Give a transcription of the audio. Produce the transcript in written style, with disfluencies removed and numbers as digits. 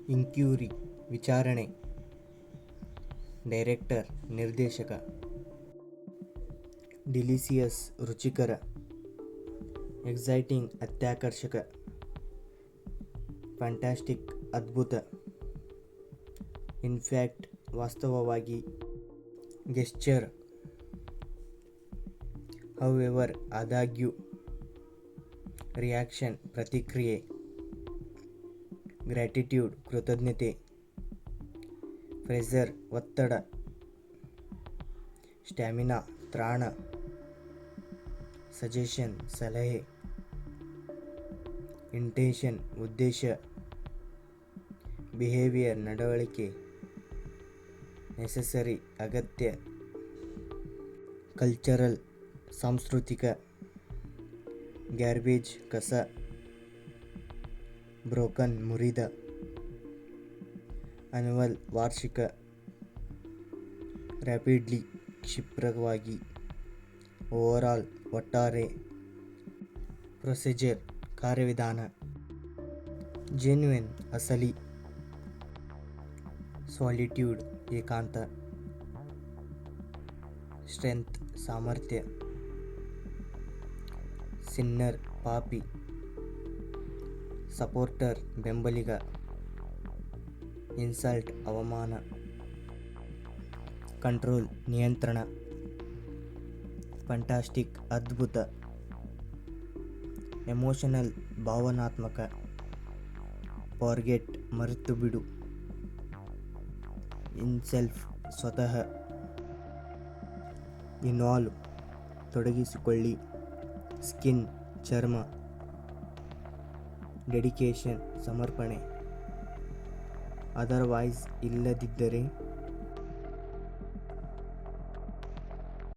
ಇಂಕ್ಯೂರಿ ವಿಚಾರಣೆ, ಡೈರೆಕ್ಟರ್ ನಿರ್ದೇಶಕ. ಡಿಲಿಸಿಯಸ್ ರುಚಿಕರ, ಎಕ್ಸೈಟಿಂಗ್ ಅತ್ಯಾಕರ್ಷಕ, ಫ್ಯಾಂಟಾಸ್ಟಿಕ್ ಅದ್ಭುತ, ಇನ್ಫ್ಯಾಕ್ಟ್ ವಾಸ್ತವವಾಗಿ, ಗೆಸ್ಚರ್ ಹೌಎವರ್ ಆದಾಗ್ಯೂ, ರಿಯಾಕ್ಷನ್ ಪ್ರತಿಕ್ರಿಯೆ, ಗ್ರ್ಯಾಟಿಟ್ಯೂಡ್ ಕೃತಜ್ಞತೆ, ಪ್ರೆಷರ್ ಒತ್ತಡ, ಸ್ಟ್ಯಾಮಿನಾ ತ್ರಾಣ, ಸಜೆಷನ್ ಸಲಹೆ, ಇಂಟೆನ್ಷನ್ ಉದ್ದೇಶ, ಬಿಹೇವಿಯರ್ ನಡವಳಿಕೆ, ನೆಸೆಸರಿ ಅಗತ್ಯ, ಕಲ್ಚರಲ್ ಸಾಂಸ್ಕೃತಿಕ, ಗ್ಯಾರ್ಬೇಜ್ ಕಸ, ಬ್ರೋಕನ್ ಮುರಿದ, ಅನ್ಯುವಲ್ ವಾರ್ಷಿಕ, ರ್ಯಾಪಿಡ್ಲಿ ಕ್ಷಿಪ್ರವಾಗಿ, ಓವರಾಲ್ ಒಟ್ಟಾರೆ, ಪ್ರೊಸೀಜರ್ ಕಾರ್ಯವಿಧಾನ, ಜೆನ್ಯುಯಿನ್ ಅಸಲಿ, ಸಾಲಿಟ್ಯೂಡ್ ಏಕಾಂತ, ಸ್ಟ್ರೆಂತ್ ಸಾಮರ್ಥ್ಯ, ಸಿನ್ನರ್ ಪಾಪಿ, ಸಪೋರ್ಟರ್ ಬೆಂಬಲಿಗ, ಇನ್ಸಲ್ಟ್ ಅವಮಾನ, ಕಂಟ್ರೋಲ್ ನಿಯಂತ್ರಣ, ಫ್ಯಾಂಟಾಸ್ಟಿಕ್ ಅದ್ಭುತ, ಎಮೋಷನಲ್ ಭಾವನಾತ್ಮಕ, ಫಾರ್ಗೆಟ್ ಮರೆತು ಬಿಡು, ಇನ್ಸೆಲ್ಫ್ ಸ್ವತಃ, ಇನ್ವಾಲ್ವ್ ತೊಡಗಿಸಿಕೊಳ್ಳಿ, ಸ್ಕಿನ್ ಚರ್ಮ, ಡೆಡಿಕೇಶನ್ ಸಮರ್ಪಣೆ, ಅದರ್ವೈಸ್ ಇಲ್ಲದಿದ್ದರೆ,